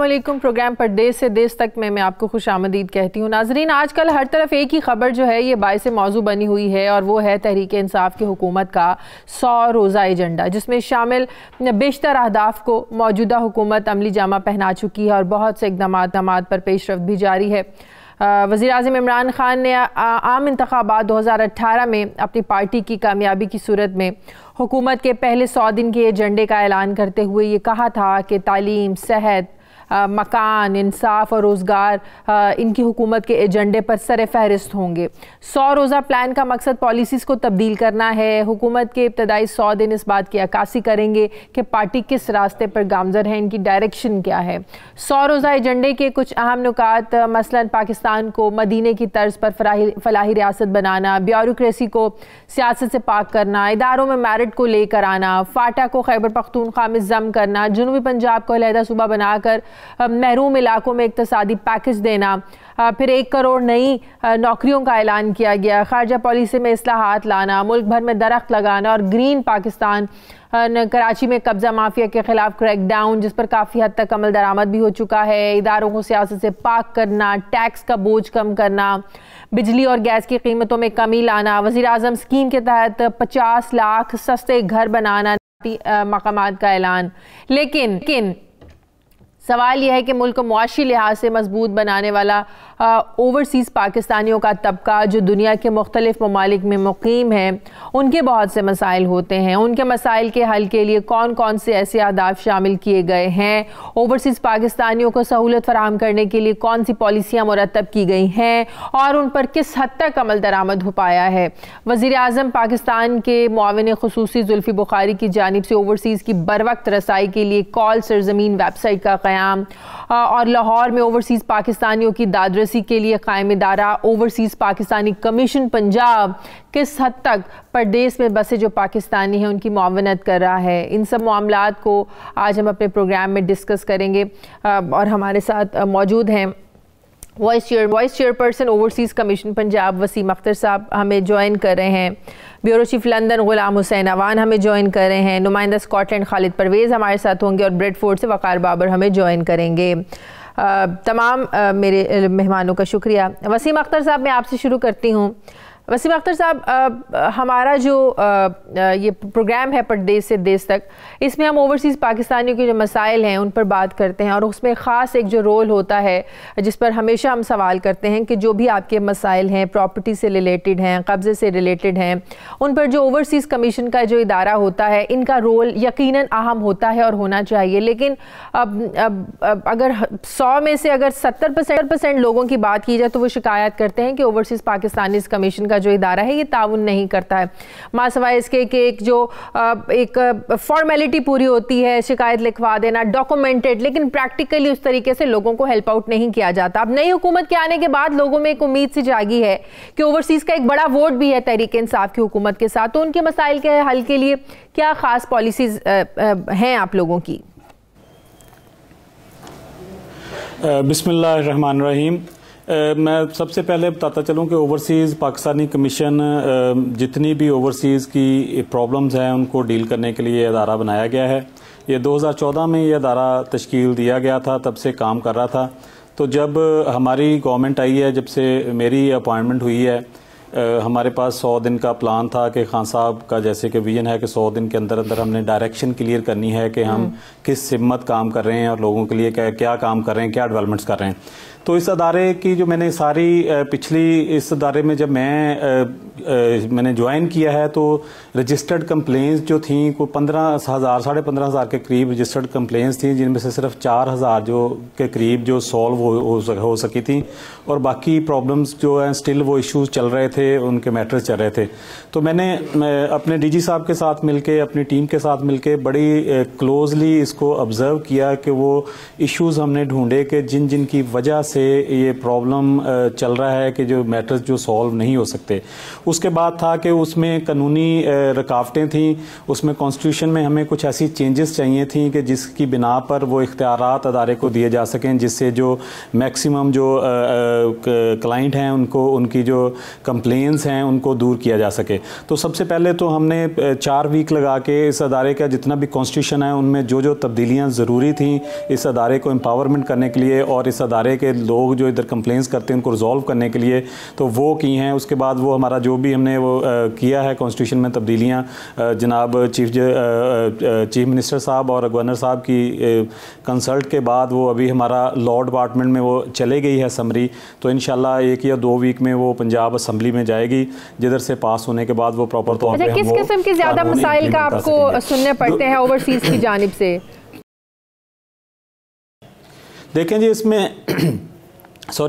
अस्सलामुअलैकुम। प्रोग्राम परदेस से देश तक में मैं आपको खुश आमदीद कहती हूँ। नाजरीन, आजकल हर तरफ एक ही खबर जो है ये बाइस मौजू बनी हुई है और वो है तहरीक इंसाफ की हुकूमत का 100 रोज़ा एजेंडा, जिसमें शामिल बेशतर अहदाफ को मौजूदा हुकूमत अमली जामा पहना चुकी है और बहुत से इक़दाम पर पेशरफ्त भी जारी है। वज़ीर-ए-आज़म इमरान खान ने आम इंतखाबात 2018 में अपनी पार्टी की कामयाबी की सूरत में हुकूमत के पहले 100 दिन के एजेंडे का ऐलान करते हुए ये कहा था कि तालीम, सेहत, मकान, इंसाफ और रोज़गार इनकी हुकूमत के एजेंडे पर सर फहरिस्त होंगे। 100 रोज़ा प्लान का मकसद पॉलिसीज़ को तब्दील करना है। हुकूमत के इब्तदाई 100 दिन इस बात की अक्कासी करेंगे कि पार्टी किस रास्ते पर गामज़र है, इनकी डायरेक्शन क्या है। 100 रोज़ा एजेंडे के कुछ अहम नुकात मसलन पाकिस्तान को मदीने की तर्ज पर फलाही रियासत बनाना, ब्यूरोक्रेसी को सियासत से पाक करना, इदारों में मेरिट को लेकर आना, फाटा को खैबर पख्तूनख्वा में जम करना, जनूबी पंजाब को अलहदा सूबा बनाकर महरूम इलाकों में इक्तसादी पैकेज देना, फिर 1 करोड़ नई नौकरियों का ऐलान किया गया, खारजा पॉलिसी में इस्लाहात लाना, मुल्क भर में दरख्त लगाना और ग्रीन पाकिस्तान, कराची में कब्जा माफिया के खिलाफ क्रैकडाउन जिस पर काफ़ी हद तक अमल दरामद भी हो चुका है, इदारों को सियासत से पाक करना, टैक्स का बोझ कम करना, बिजली और गैस की कीमतों में कमी लाना, वज़ीर आज़म स्कीम के तहत 50 लाख सस्ते घर बनाना, मकामात का ऐलान। लेकिन सवाल यह है कि मुल्क को मुआशी लिहाज से मजबूत बनाने वाला ओवरसीज़ पाकिस्तानियों का तबका जो दुनिया के मुख्तलिफ ममालिक में मुकीम है, उनके बहुत से मसाइल होते हैं। उनके मसाइल के हल के लिए कौन कौन से ऐसे अहदाफ शामिल किए गए हैं, ओवरसीज़ पाकिस्तानियों को सहूलत फराहम करने के लिए कौन सी पॉलिसियाँ मुरतब की गई हैं और उन पर किस हद तक अमल दरामद हो पाया है। वज़ीर आज़म पाकिस्तान के मुआविन खुसूसी जुल्फ़ी बुखारी की जानिब से ओवरसीज़ की बरवक्त रसाई के लिए कॉल सरजमीन वेबसाइट का क़याम और लाहौर में ओवरसीज़ पाकिस्तानियों की दादरसी के लिए कायम इदारा ओवरसीज़ पाकिस्तानी कमीशन पंजाब किस हद तक परदेस में बसे जो पाकिस्तानी हैं उनकी मुआवनत कर रहा है। इन सब मामलात को आज हम अपने प्रोग्राम में डिस्कस करेंगे और हमारे साथ मौजूद हैं vice chairperson overseas commission Punjab Waseem Akhtar sahab हमें ज्वाइन कर रहे हैं, bureau chief London Ghulam Hussain Awan हमें ज्वाइन कर रहे हैं, नुमाइंदा स्कॉटलैंड खालिद परवेज़ हमारे साथ होंगे और ब्रेडफोर्ड से वक़ार बाबर हमें ज्वाइन करेंगे। तमाम मेरे मेहमानों का शुक्रिया। वसीम अख्तर साहब, मैं आपसे शुरू करती हूँ। वसीम अख्तर साहब, हमारा जो ये प्रोग्राम है परदेस से देश तक, इसमें हम ओवरसीज़ पाकिस्तानियों के जो मसाइल हैं उन पर बात करते हैं और उसमें ख़ास एक जो रोल होता है जिस पर हमेशा हम सवाल करते हैं कि जो भी आपके मसाइल हैं, प्रॉपर्टी से रिलेटेड हैं, कब्ज़े से रिलेटेड हैं, उन पर जो ओवरसीज़ कमीशन का जो इदारा होता है इनका रोल यकीनन अहम होता है और होना चाहिए। लेकिन अब अगर 100 में से अगर 70% लोगों की बात की जाए तो वो शिकायत करते हैं कि ओवरसीज़ पाकिस्तानी कमीशन जो इदारा है ये ताउन नहीं करता है, मासवाए इसके कि एक फॉर्मेलिटी पूरी होती है, शिकायत लिखवा देना, डॉक्यूमेंटेड, लेकिन प्रैक्टिकली उस तरीके से लोगों को हेल्प आउट नहीं किया जाता। अब नई हुकूमत के आने के बाद लोगों में एक उम्मीद सी जागी है कि ओवरसीज का एक बड़ा वोट भी है तहरीक इंसाफ की हुकूमत के साथ, तो उनके मसाइल के हल के लिए क्या खास पॉलिसीज हैं आप लोगों की? बिस्मिल्लाहिर्रहमानिर्रहीम। मैं सबसे पहले बताता चलूँ कि ओवरसीज़ पाकिस्तानी कमीशन जितनी भी ओवरसीज़ की प्रॉब्लम्स हैं उनको डील करने के लिए अदारा बनाया गया है। ये 2014 में ये अदारा तश्कील दिया गया था, तब से काम कर रहा था। तो जब हमारी गवर्नमेंट आई है, जब से मेरी अपॉइंटमेंट हुई है, हमारे पास 100 दिन का प्लान था कि खान साहब का जैसे कि विजन है कि 100 दिन के अंदर अंदर हमने डायरेक्शन क्लियर करनी है कि हम किस हिम्मत काम कर रहे हैं और लोगों के लिए क्या काम कर रहे हैं, क्या डेवलपमेंट्स कर रहे हैं। तो इस अदारे की जो मैंने सारी पिछली इस अदारे में जब मैंने ज्वाइन किया है तो रजिस्टर्ड कंप्लेंट्स जो थी को 15,000 साढ़े 15,000 के करीब रजिस्टर्ड कंप्लेंट्स थी, जिनमें से सिर्फ 4,000 जो के करीब जो सॉल्व हो सकी थी और बाकी प्रॉब्लम्स जो हैं स्टिल वो इश्यूज चल रहे थे, उनके मैटर्स चल रहे थे। तो मैं अपने डीजी साहब के साथ मिलके, अपनी टीम के साथ मिलके बड़ी क्लोजली इसको ऑब्जर्व किया कि वो इश्यूज हमने ढूंढे कि जिन की वजह से से ये प्रॉब्लम चल रहा है कि जो मैटर्स जो सॉल्व नहीं हो सकते। उसके बाद था कि उसमें कानूनी रुकावटें थीं, उसमें कॉन्स्टिट्यूशन में हमें कुछ ऐसी चेंजेस चाहिए थी कि जिसकी बिना पर वो इख्तियारात अदारे को दिए जा सकें, जिससे जो मैक्सिमम जो क्लाइंट हैं उनको उनकी जो कंप्लेंट्स हैं उनको दूर किया जा सके। तो सबसे पहले तो हमने 4 वीक लगा के इस अदारे का जितना भी कॉन्स्टिट्यूशन है उनमें जो जो तब्दीलियाँ ज़रूरी थी इस अदारे को एम्पावरमेंट करने के लिए और इस अदारे के लोग जो इधर कंप्लेंट्स करते हैं उनको रिजॉल्व करने के लिए, तो वो की हैं। उसके बाद वो हमारा जो भी हमने वो किया है कॉन्स्टिट्यूशन में तब्दीलियाँ, जनाब चीफ मिनिस्टर साहब और गवर्नर साहब की कंसल्ट के बाद वो अभी हमारा लॉ डिपार्टमेंट में वो चले गई है समरी। तो इंशाल्लाह 1 या 2 वीक में वो पंजाब असम्बली में जाएगी, जिधर से पास होने के बाद वो प्रॉपर तौर पे किस किस्म के ज़्यादा मसाइल का आपको सुनने पड़ते हैं ओवरसीज की जानिब से? देखें जी,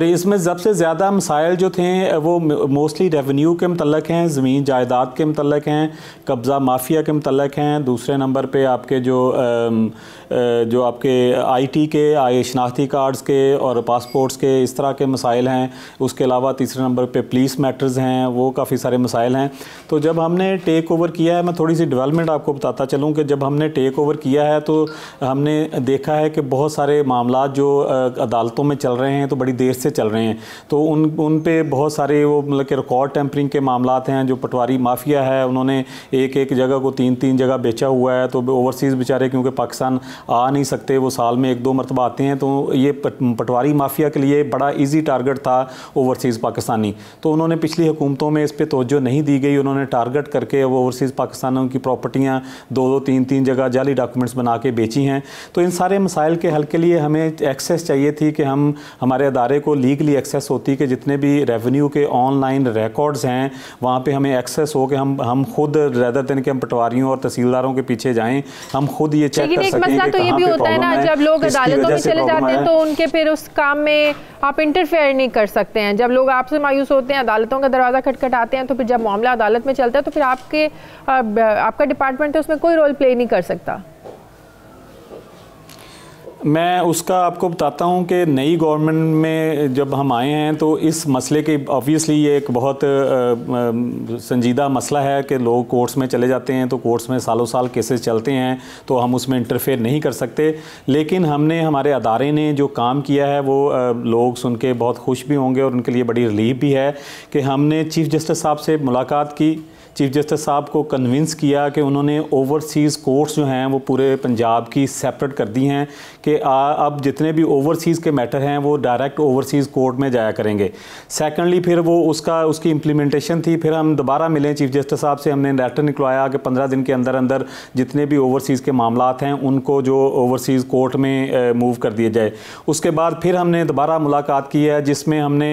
इसमें सबसे ज़्यादा मसाइल जो थे वो मोस्टली रेवेन्यू के मतलब हैं, ज़मीन जायदाद के मतलब हैं, कब्ज़ा माफिया के मतलब हैं। दूसरे नंबर पे आपके जो आपके आईटी के शनाख्ती कार्ड्स के और पासपोर्ट्स के इस तरह के मसाइल हैं। उसके अलावा तीसरे नंबर पे पुलिस मैटर्स हैं, वो काफ़ी सारे मसाइल हैं। तो जब हमने टेक ओवर किया है, मैं थोड़ी सी डेवलपमेंट आपको बताता चलूँ कि जब हमने टेक ओवर किया है तो हमने देखा है कि बहुत सारे मामला जो अदालतों में चल रहे हैं तो बड़ी देर से चल रहे हैं। तो उन पे बहुत सारे वो मतलब कि रिकॉर्ड टेम्परिंग के मामला हैं। जो पटवारी माफिया है उन्होंने एक जगह को 3 जगह बेचा हुआ है। तो ओवरसीज़ बेचारे क्योंकि पाकिस्तान आ नहीं सकते, वो साल में 1-2 मरतबा आते हैं, तो ये पटवारी माफिया के लिए बड़ा ईजी टारगेट था ओवरसीज़ पाकिस्तानी। तो उन्होंने पिछली हुकूमतों में इस पर तवज्जो नहीं दी गई, उन्होंने टारगेट करके वो ओवरसीज़ पाकिस्तानों की प्रॉपर्टियाँ 2-2, 3-3 जगह जाली डॉक्यूमेंट्स बना के बेची हैं। तो इन सारे मसाइल के हल के लिए हमें एक्सेस चाहिए थी कि हमारे अदारे को लीगली एक्सेस होती कि जितने भी रेवेन्यू के ऑनलाइन रिकॉर्ड्स हैं वहाँ पे हमें एक्सेस हो कि हम खुद रेदर देन के हम पटवारियों और तहसीलदारों के पीछे जाएं, हम खुद ये चेक कर सकें कि तो ये भी होता है ना, जब लोग अदालतों में चले जाते हैं तो उनके फिर उस काम में आप इंटरफेयर नहीं कर सकते हैं। जब लोग आपसे मायूस होते हैं, अदालतों का दरवाज़ा खटखटाते हैं, तो फिर जब मामला अदालत में चलता है तो फिर आपका डिपार्टमेंट है उसमें कोई रोल प्ले नहीं कर सकता। मैं उसका आपको बताता हूं कि नई गवर्नमेंट में जब हम आए हैं तो इस मसले के ऑब्वियसली ये एक बहुत संजीदा मसला है कि लोग कोर्ट्स में चले जाते हैं, तो कोर्ट्स में सालों साल केसेस चलते हैं, तो हम उसमें इंटरफेयर नहीं कर सकते। लेकिन हमारे अदारे ने जो काम किया है वो लोग सुन के बहुत खुश भी होंगे और उनके लिए बड़ी रिलीफ भी है कि हमने चीफ़ जस्टिस साहब से मुलाकात की। चीफ जस्टिस साहब को कन्विंस किया कि उन्होंने ओवरसीज़ कोर्ट्स जो हैं वो पूरे पंजाब की सेपरेट कर दी हैं कि अब जितने भी ओवरसीज़ के मैटर हैं वो डायरेक्ट ओवरसीज़ कोर्ट में जाया करेंगे। सेकेंडली फिर वो उसकी इम्प्लीमेंटेशन थी। फिर हम दोबारा मिले चीफ जस्टिस साहब से, हमने लेटर निकलवाया कि 15 दिन के अंदर अंदर जितने भी ओवरसीज़ के मामला हैं उनको जो ओवरसीज़ कोर्ट में मूव कर दिए जाए। उसके बाद फिर हमने दोबारा मुलाकात की है जिसमें हमने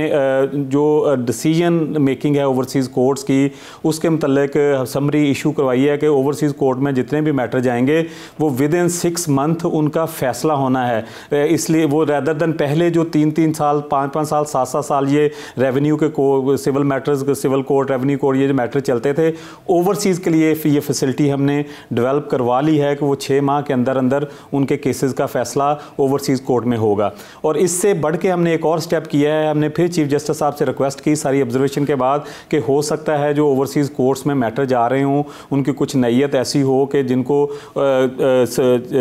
जो डिसीजन मेकिंग है ओवरसीज़ कोर्ट्स की उसके मतलब एक समरी इशू करवाई है कि ओवरसीज़ कोर्ट में जितने भी मैटर जाएंगे वो विद इन 6 मंथ उनका फैसला होना है। इसलिए वो रेदर देन पहले जो 3-3 साल 5-5 साल 7-7 साल ये रेवेन्यू के civil matters civil court revenue court ये जो मैटर चलते थे, ओवरसीज़ के लिए ये फैसिलिटी हमने डेवलप करवा ली है कि वो 6 माह के अंदर अंदर उनके केसेस का फैसला ओवरसीज़ कोर्ट में होगा। और इससे बढ़ के हमने एक और स्टेप किया है, हमने फिर चीफ जस्टिस साहब से रिक्वेस्ट की सारी ऑब्जर्वेशन के बाद कि हो सकता है जो ओवरसीज़ कोर्ट्स में मैटर जा रहे हों उनकी कुछ नैयत ऐसी हो कि जिनको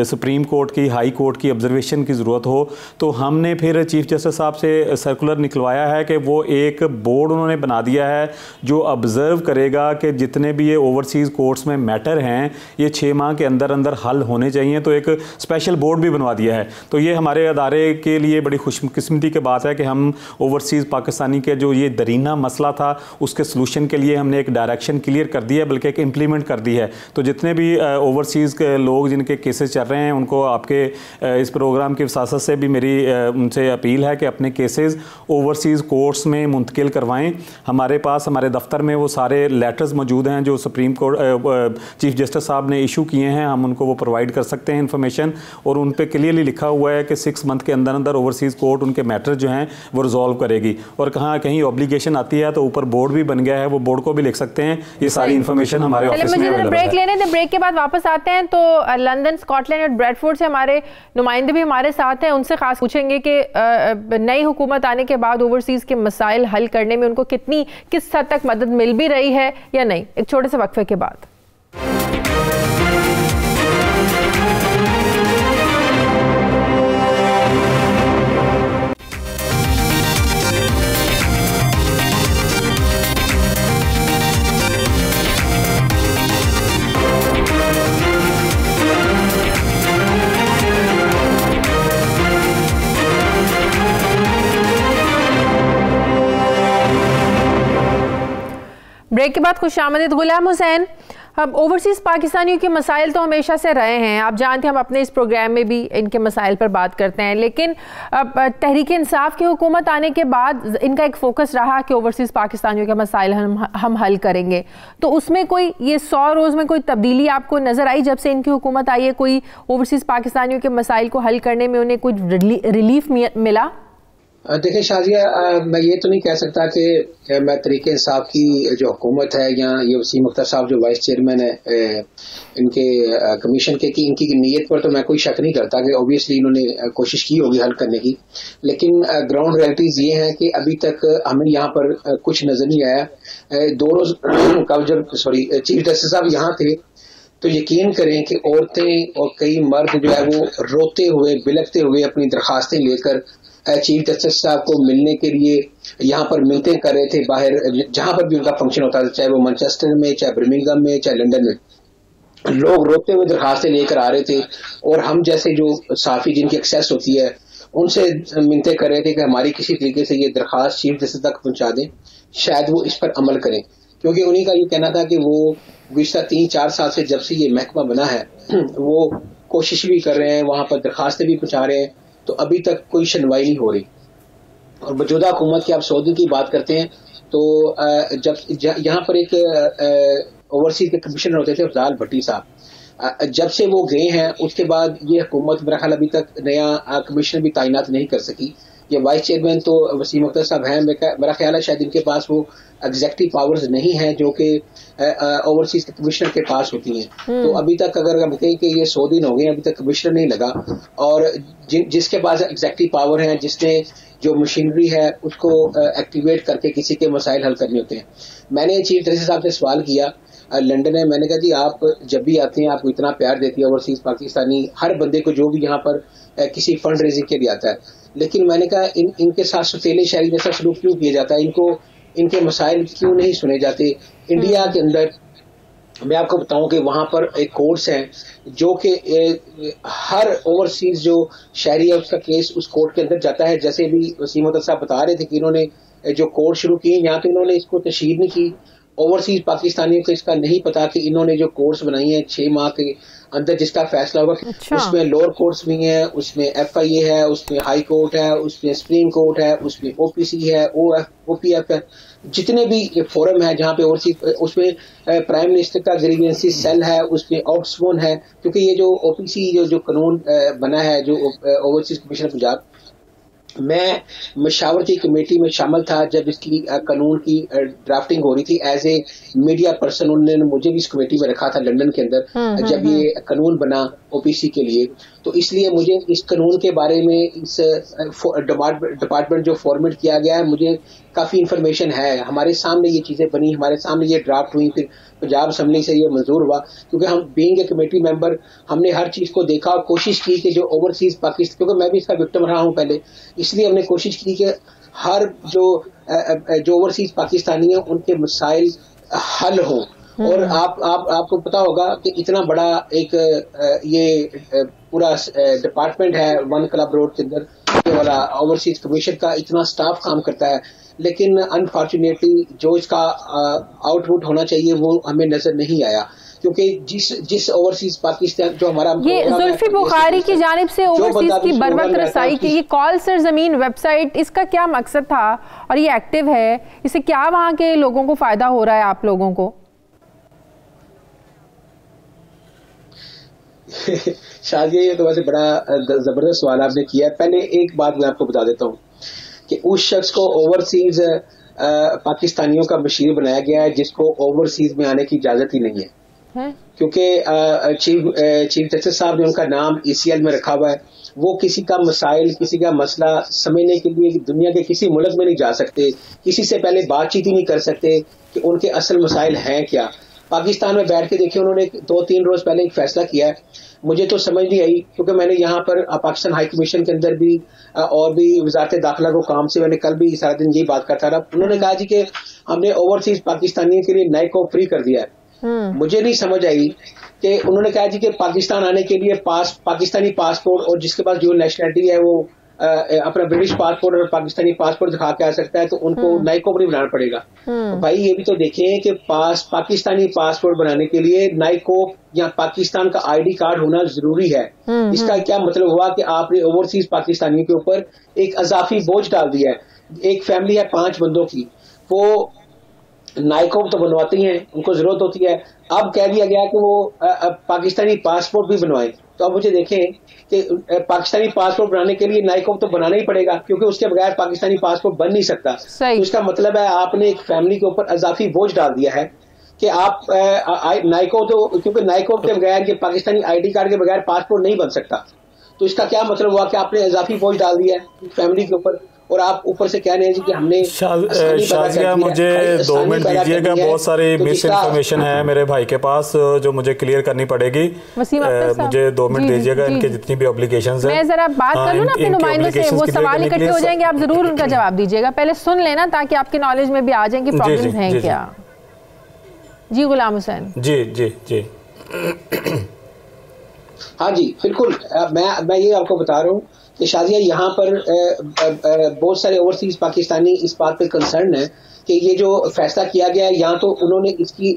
सुप्रीम कोर्ट की हाई कोर्ट की ऑब्जर्वेशन की ज़रूरत हो। तो हमने फिर चीफ जस्टिस साहब से सर्कुलर निकलवाया है कि वो एक बोर्ड उन्होंने बना दिया है जो ऑब्ज़र्व करेगा कि जितने भी ये ओवरसीज़ कोर्ट्स में मैटर हैं ये 6 माह के अंदर अंदर हल होने चाहिए। तो एक स्पेशल बोर्ड भी बनवा दिया है। तो ये हमारे अदारे के लिए बड़ी खुशकिस्मती की बात है कि हम ओवरसीज़ पाकिस्तानी के जो ये दरीना मसला था उसके सलूशन के लिए हमने एक डायरेक्शन क्लियर कर दी है, बल्कि एक इम्प्लीमेंट कर दी है। तो जितने भी ओवरसीज़ के लोग जिनके केसेस चल रहे हैं उनको आपके इस प्रोग्राम की वसासत से भी मेरी उनसे अपील है कि अपने केसेस ओवरसीज़ कोर्ट्स में मुंतकिल करवाएं। हमारे पास हमारे दफ्तर में वो सारे लेटर्स मौजूद हैं जो सुप्रीम कोर्ट चीफ जस्टिस साहब ने इशू किए हैं, हम उनको वो प्रोवाइड कर सकते हैं इन्फॉर्मेशन। और उन पर क्लियरली लिखा हुआ है कि 6 मंथ के अंदर अंदर ओवरसीज़ कोर्ट उनके मैटर जो हैं वो रिजॉल्व करेगी। और कहीं ऑब्लिगेशन आती है तो ऊपर बोर्ड भी बन गया है, वो बोर्ड को भी लिख सकते हैं ये सारी इन्फॉर्मेशन हमारे ऑफिस में अवेलेबल है। ब्रेक लेने थे, ब्रेक के बाद वापस आते हैं तो लंदन, स्कॉटलैंड और ब्रैडफोर्ड से हमारे नुमाइंदे भी हमारे साथ हैं। उनसे खास पूछेंगे कि नई हुकूमत आने के बाद ओवरसीज के मसाइल हल करने में उनको किस हद तक मदद मिल भी रही है या नहीं। एक छोटे से वक्फे के बाद। ब्रेक के बाद खुशामदीद। गुलाम हुसैन, अब ओवरसीज़ पाकिस्तानियों के मसाइल तो हमेशा से रहे हैं, आप जानते हैं हम अपने इस प्रोग्राम में भी इनके मसाइल पर बात करते हैं, लेकिन अब तहरीक इंसाफ की हुकूमत आने के बाद इनका एक फोकस रहा कि ओवरसीज़ पाकिस्तानियों के मसाइल हम हल करेंगे। तो उसमें कोई ये 100 रोज़ में कोई तब्दीली आपको नज़र आई जब से इनकी हुकूमत आई है? कोई ओवरसीज़ पाकिस्तानियों के मसाइल को हल करने में उन्हें कुछ रिलीफ मिला? देखिए शाजिया, मैं ये तो नहीं कह सकता कि मैं तरीके इंसाफ की जो हुकूमत है या ये वसीम अख्तर साहब जो वाइस चेयरमैन है इनके कमीशन के, कि इनकी नीयत पर तो मैं कोई शक नहीं करता कि ऑब्वियसली इन्होंने कोशिश की होगी हल करने की, लेकिन ग्राउंड रियलिटीज ये है कि अभी तक हमें यहाँ पर कुछ नजर नहीं आया। 2 रोज कल जब चीफ जस्टिस साहब यहाँ थे तो यकीन करें कि औरतें और कई मर्द जो है वो रोते हुए बिलखते हुए अपनी दरखास्तें लेकर चीफ जस्टिस साहब को मिलने के लिए यहाँ पर मिलते कर रहे थे बाहर, जहां पर भी उनका फंक्शन होता था, चाहे वो मैनचेस्टर में, चाहे बर्मिंघम में, चाहे लंदन में, लोग रोते हुए दरखास्तें लेकर आ रहे थे और हम जैसे जो साफी जिनकी एक्सेस होती है उनसे मिलते कर रहे थे कि हमारी किसी तरीके से ये दरखास्त चीफ जस्टिस तक पहुंचा दें, शायद वो इस पर अमल करें, क्योंकि उन्हीं का ये कहना था कि वो गुज़िश्ता 3-4 साल से जब से ये महकमा बना है वो कोशिश भी कर रहे हैं, वहां पर दरखास्तें भी पहुंचा रहे हैं, तो अभी तक कोई सुनवाई नहीं हो रही। और मौजूदा हुकूमत की आप सऊदी की बात करते हैं तो जब यहाँ पर एक ओवरसीज के कमिश्नर होते थे अफजाल भट्टी साहब, जब से वो गए हैं उसके बाद ये हुकूमत मेरा ख्याल अभी तक नया कमिश्नर भी तैनात नहीं कर सकी। ये वाइस चेयरमैन तो वसीम अख्तर साहब हैं, मेरा ख्याल है शायद इनके पास वो एग्जेक्टिव पावर्स नहीं है जो कि ओवरसीज के कमिश्नर के पास होती हैं। तो अभी तक अगर हम कहें कि ये 100 दिन हो गए अभी तक कमिश्नर नहीं लगा, और जिसके पास एग्जेक्टिव पावर है, जिसने जो मशीनरी है उसको एक्टिवेट करके किसी के मसाइल हल करने होते हैं। मैंने चीफ जस्टिस साहब से सवाल किया लंदन में, मैंने कहा जी आप जब भी आते हैं आपको इतना प्यार देती है ओवरसीज पाकिस्तानी, हर बंदे को जो भी यहाँ पर किसी फंड रेजिंग के लिए आता है, लेकिन मैंने कहा इनके साथ सतीले शहरी जैसा सलूक क्यों किया जाता है, इनको इनके मसाइल क्यों नहीं सुने जाते। इंडिया के अंदर मैं आपको बताऊं कि वहां पर एक कोर्ट्स हैं जो कि हर ओवरसीज जो शहरी है उसका केस उस कोर्ट के अंदर जाता है। जैसे भी वसीम अख्तर साहब बता रहे थे कि इन्होंने जो कोर्ट शुरू की यहाँ तो इन्होंने इसको तशहीर नहीं की, ओवरसीज पाकिस्तानियों को इसका नहीं पता कि इन्होंने जो कोर्स बनाई है 6 माह के अंदर जिसका फैसला होगा, उसमें लोअर कोर्ट्स भी हैं, उसमें FIA है, उसमें हाई कोर्ट है, उसमें सुप्रीम कोर्ट है, उसमें OPC है, OPF है, जितने भी ये फोरम है जहाँ पे ओवरसीज, उसमें प्राइम मिनिस्टर का ग्रीवेंसी सेल है, उसमें ऑक्सफोन है, क्योंकि ये जो OPC जो कानून बना है जो ओवरसीज कमीशन पंजाब, मैं मशावरती कमेटी में शामिल था जब इसकी कानून की ड्राफ्टिंग हो रही थी। एज ए मीडिया पर्सन उन्होंने मुझे भी इस कमेटी में रखा था लंदन के अंदर जब ये कानून बना OPC के लिए, तो इसलिए मुझे इस कानून के बारे में इस डिपार्टमेंट जो फॉर्मेट किया गया है मुझे काफी इंफॉर्मेशन है। हमारे सामने ये चीजें बनी, हमारे सामने ये ड्राफ्ट हुई, फिर पंजाब असेंबली से ये मंजूर हुआ, क्योंकि हम बीइंग ए कमेटी मेंबर हमने हर चीज को देखा और कोशिश की कि जो ओवरसीज पाकिस्तान, क्योंकि मैं भी इसका विक्टिम रहा हूं पहले, इसलिए हमने कोशिश की कि हर जो ओवरसीज पाकिस्तानी है उनके मसाइल हल हो। और आपको पता होगा कि इतना बड़ा एक ये पूरा डिपार्टमेंट है वन क्लब रोड के अंदर वाला ओवरसीज कमीशन का, इतना स्टाफ काम करता है, लेकिन अनफॉर्चुनेटली जो इसका आउटपुट होना चाहिए वो हमें नजर नहीं आया, क्योंकि जिस ओवरसीज पाकिस्तान जो हमारा ये जुल्फी बुखारी की जानिब से ओवरसीज की बरवक्त रसाई की ये कॉल सरजमीन वेबसाइट, इसका क्या मकसद था और ये एक्टिव है, इससे क्या वहाँ के लोगों को फायदा हो रहा है आप लोगों को? शायद ये तो वैसे बड़ा जबरदस्त सवाल आपने किया है। पहले एक बात मैं आपको बता देता हूँ कि उस शख्स को ओवरसीज पाकिस्तानियों का बशीर बनाया गया है जिसको ओवरसीज में आने की इजाजत ही नहीं है। क्योंकि चीफ जस्टिस साहब ने उनका नाम ECL में रखा हुआ है, वो किसी का मसाइल, किसी का मसला समझने के लिए दुनिया के किसी मुल्क में नहीं जा सकते, किसी से पहले बातचीत ही नहीं कर सकते कि उनके असल मसाइल हैं क्या। पाकिस्तान में बैठ के देखिए, उन्होंने 2-3 रोज पहले एक फैसला किया है, मुझे तो समझ नहीं आई, क्योंकि मैंने यहाँ पर पाकिस्तान हाई कमीशन के अंदर भी और भी वजारत दाखिला को काम से मैंने कल भी सारा दिन यही बात करता रहा। उन्होंने कहा जी कि हमने ओवरसीज पाकिस्तानियों के लिए नए को फ्री कर दिया है। मुझे नहीं समझ आई कि उन्होंने कहा जी कि पाकिस्तान आने के लिए पाकिस्तानी पासपोर्ट और जिसके पास जो नेशनलिटी है वो अपना ब्रिटिश पासपोर्ट और पाकिस्तानी पासपोर्ट दिखा के आ सकता है, तो उनको नई को नहीं बनाना पड़ेगा। तो भाई ये भी तो देखें कि पाकिस्तानी पासपोर्ट बनाने के लिए नई को या पाकिस्तान का ID कार्ड होना जरूरी है। इसका क्या मतलब हुआ कि आपने ओवरसीज पाकिस्तानियों के ऊपर एक अजाफी बोझ डाल दिया है। एक फैमिली है 5 बंदों की, वो नाइकोब तो बनवाती हैं, उनको जरूरत होती है, अब कह दिया गया कि वो पाकिस्तानी पासपोर्ट भी बनवाएं। तो अब मुझे देखें कि पाकिस्तानी पासपोर्ट बनाने के लिए नाइकोब तो बनाना ही पड़ेगा, क्योंकि उसके बगैर पाकिस्तानी पासपोर्ट बन नहीं सकता। तो इसका मतलब है आपने एक फैमिली के ऊपर अजाफी बोझ डाल दिया है कि आप नाइकोब तो, क्योंकि नाइकोब के बगैर ये पाकिस्तानी ID कार्ड के बगैर पासपोर्ट नहीं बन सकता। तो इसका क्या मतलब हुआ कि आपने अजाफी बोझ डाल दिया है फैमिली के ऊपर, और आप ऊपर से कह रहे हैं जी कि हमने शाजिया मुझे 2 मिनट दीजिएगा, बहुत सारी मिस इन्फॉर्मेशन है मेरे भाई के पास जो मुझे क्लियर करनी पड़ेगी। मुझे 2 मिनट दीजिएगा, इनके जितनी भी एप्लीकेशंस हैं। मैं जरा बात कर लूं ना अपने नुमाइंदों से, वो सवाल इकट्ठे हो जाएंगे, आप जरूर उनका जवाब दीजिएगा। पहले सुन लेना ताकि आपके नॉलेज में भी आ जाए कि प्रॉब्लम्स हैं क्या। जी गुलाम हुसैन। जी जी जी हाँ जी बिल्कुल, मैं ये आपको बता रहा हूँ कि शाजिया यहाँ पर बहुत सारे ओवरसीज पाकिस्तानी इस बात पे कंसर्न है कि ये जो फैसला किया गया है, यहाँ तो उन्होंने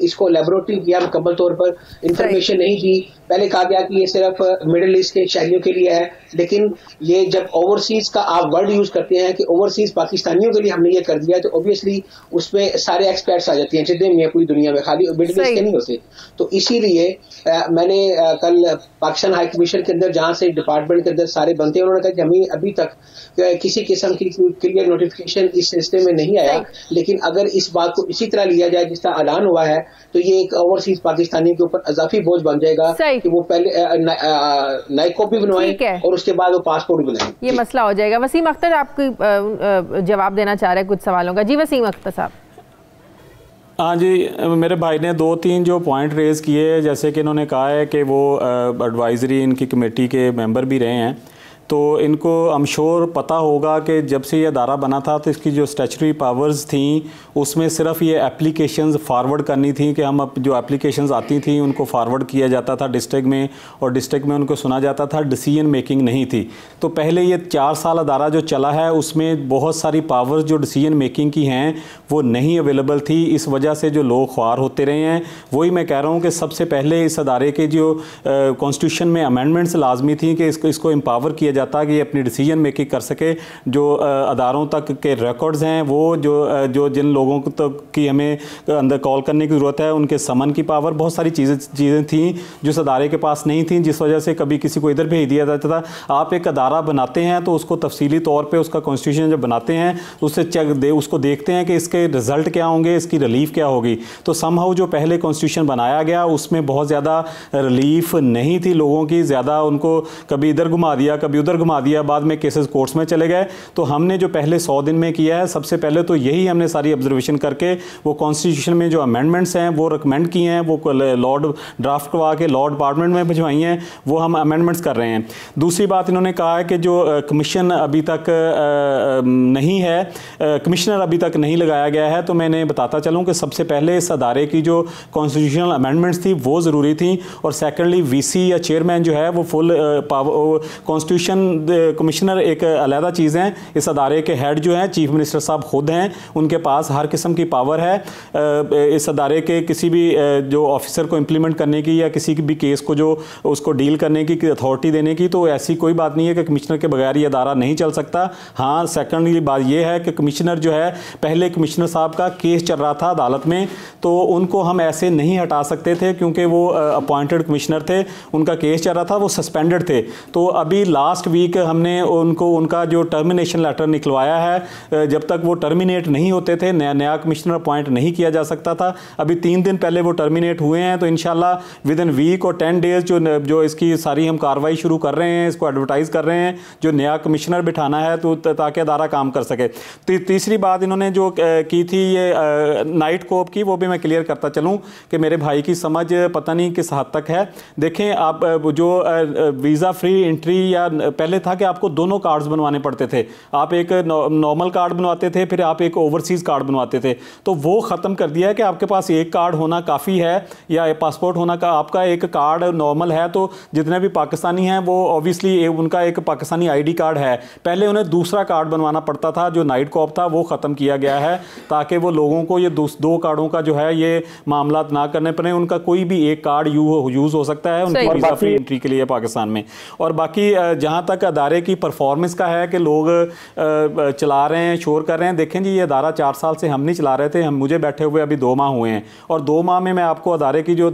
इसको लेबोरेटरी किया, मुकम्मल तौर पर इंफॉर्मेशन नहीं दी। पहले कहा गया कि ये सिर्फ मिडिल ईस्ट के शहरियों के लिए है, लेकिन ये जब ओवरसीज का आप वर्ड यूज करते हैं कि ओवरसीज पाकिस्तानियों के लिए हमने ये कर दिया, तो ऑब्वियसली उसमें सारे एक्सपर्ट्स आ जाते हैं जितने भी पूरी दुनिया में, खाली मिडिल ईस्ट के नहीं होते। तो इसीलिए मैंने कल पाकिस्तान हाई कमीशन के अंदर, जहाँ से डिपार्टमेंट के अंदर सारे बनते हैं, उन्होंने कहा कि हमें अभी तक किसी किस्म की क्लियर नोटिफिकेशन इस सिलसिले में नहीं आया, लेकिन अगर इस बात को इसी तरह लिया जाए जिस तरह ऐलान हुआ है, तो ये एक ओवरसीज पाकिस्तानी के ऊपर अजाफी बोझ बन जाएगा कि वो पहले नई कॉपी बनवाएं और उसके बाद वो पासपोर्ट बनाएं। ये मसला हो जाएगा। वसीम अख्तर आपको जवाब देना चाह रहे हैं कुछ सवालों का। जी वसीम अख्तर साहब। हाँ जी, मेरे भाई ने 2-3 जो पॉइंट रेज़ किए, जैसे कि इन्होंने कहा है कि वो एडवाइज़री इनकी कमेटी के मेंबर भी रहे हैं, तो इनको आई एम श्योर पता होगा कि जब से ये अदारा बना था तो इसकी जो स्टैचुटरी पावर्स थी उसमें सिर्फ ये एप्लीकेशंस फॉरवर्ड करनी थी कि हम जो एप्लीकेशंस आती थी उनको फॉरवर्ड किया जाता था डिस्ट्रिक्ट में, और डिस्ट्रिक्ट में उनको सुना जाता था, डिसीजन मेकिंग नहीं थी। तो पहले ये 4 साल अदारा जो चला है उसमें बहुत सारी पावर्स जो डिसीजन मेकिंग की हैं वो नहीं अवेलेबल थी, इस वजह से जो लोग ख्वार होते रहे हैं। वही मैं कह रहा हूँ कि सबसे पहले इस अदारे के जो कॉन्स्टिट्यूशन में अमेंडमेंट्स लाजमी थी कि इसको एम्पावर किया जाता कि ये अपनी डिसीजन मेकिंग कर सके। जो अदारों तक के रिकॉर्ड्स हैं वो जो जिन लोगों को तक की हमें अंदर कॉल करने की ज़रूरत है, उनके समन की पावर, बहुत सारी चीज़ें थी जो इस अदारे के पास नहीं थी, जिस वजह से कभी किसी को इधर भेज दिया जाता था। आप एक अदारा बनाते हैं तो उसको तफसीली तौर पर उसका कॉन्स्टिट्यूशन जब बनाते हैं तो उसको देखते हैं कि इसके रिज़ल्ट क्या होंगे, इसकी रिलीफ क्या होगी। तो समहाउ जो पहले कॉन्स्टिट्यूशन बनाया गया उसमें बहुत ज़्यादा रिलीफ नहीं थी लोगों की, ज़्यादा उनको कभी इधर घुमा दिया कभी उधर घुमा दिया, बाद में केसेस कोर्ट्स में चले गए। तो हमने जो पहले 100 दिन में किया है, सबसे पहले तो यही हमने सारी ऑब्जर्वेशन करके वो कॉन्स्टिट्यूशन में जो अमेंडमेंट्स हैं वो रिकमेंड किए हैं, वो लॉर्ड ड्राफ्ट करवा के लॉर्ड डिपार्टमेंट में भिजवाई हैं, वो हम अमेंडमेंट्स कर रहे हैं। दूसरी बात इन्होंने कहा है कि जो कमीशन अभी तक नहीं है, कमिश्नर अभी तक नहीं लगाया गया है, तो मैंने बताता चलूँ कि सबसे पहले इस अदारे की जो कॉन्स्टिट्यूशनल अमेंडमेंट्स थी वो ज़रूरी थी, और सेकेंडली VC या चेयरमैन जो है वो फुल कॉन्स्टिट्यूशन कमिश्नर एक अलहदा चीज़ है। इस अदारे के हेड जो हैं चीफ मिनिस्टर साहब खुद हैं, उनके पास हर किस्म की पावर है इस अदारे के किसी भी जो ऑफिसर को इम्प्लीमेंट करने की या किसी भी केस को जो उसको डील करने की अथॉरिटी देने की। तो ऐसी कोई बात नहीं है कि कमिश्नर के बगैर ये अदारा नहीं चल सकता। हाँ, सेकेंडली बात यह है कि कमिश्नर जो है, पहले कमिश्नर साहब का केस चल रहा था अदालत में, तो उनको हम ऐसे नहीं हटा सकते थे क्योंकि वो अपॉइंटेड कमिश्नर थे, उनका केस चल रहा था, वो सस्पेंडेड थे। तो अभी लास्ट वीक हमने उनका जो टर्मिनेशन लेटर निकलवाया है, जब तक वो टर्मिनेट नहीं होते थे नया कमिश्नर अपॉइंट नहीं किया जा सकता था। अभी 3 दिन पहले वो टर्मिनेट हुए हैं, तो इंशाल्लाह विद इन वीक और 10 डेज जो इसकी सारी हम कार्रवाई शुरू कर रहे हैं, इसको एडवर्टाइज कर रहे हैं, जो नया कमिश्नर बिठाना है तो ताकि अदारा काम कर सके। तीसरी बात इन्होंने जो की थी ये नाइट कोप की, वो भी मैं क्लियर करता चलूँ कि मेरे भाई की समझ पता नहीं किस हद तक है। देखें आप जो वीज़ा फ्री एंट्री या पहले था कि आपको दोनों कार्ड्स बनवाने पड़ते थे, आप एक नॉर्मल कार्ड बनवाते थे, फिर आप एक ओवरसीज़ कार्ड बनवाते थे, तो वो ख़त्म कर दिया है कि आपके पास एक कार्ड होना काफ़ी है या पासपोर्ट होना का आपका एक कार्ड नॉर्मल है, तो जितने भी पाकिस्तानी हैं वो ऑब्वियसली उनका एक पाकिस्तानी ID कार्ड है। पहले उन्हें दूसरा कार्ड बनवाना पड़ता था, जो नाइट कॉप था, वो ख़त्म किया गया है ताकि वो लोगों को ये 2 कार्डों का जो है ये मामला ना करने पड़े। उनका कोई भी एक कार्ड यूज़ हो सकता है उनकी वीज़ा फ्री एंट्री के लिए पाकिस्तान में। और बाकी जहाँ तक अदारे की परफॉर्मेंस का है कि लोग चला रहे हैं, शोर कर रहे हैं, देखें जी ये अदारा 4 साल से हम नहीं चला रहे थे, मुझे बैठे हुए अभी 2 माह हुए हैं, और 2 माह में मैं आपको अदारे की जो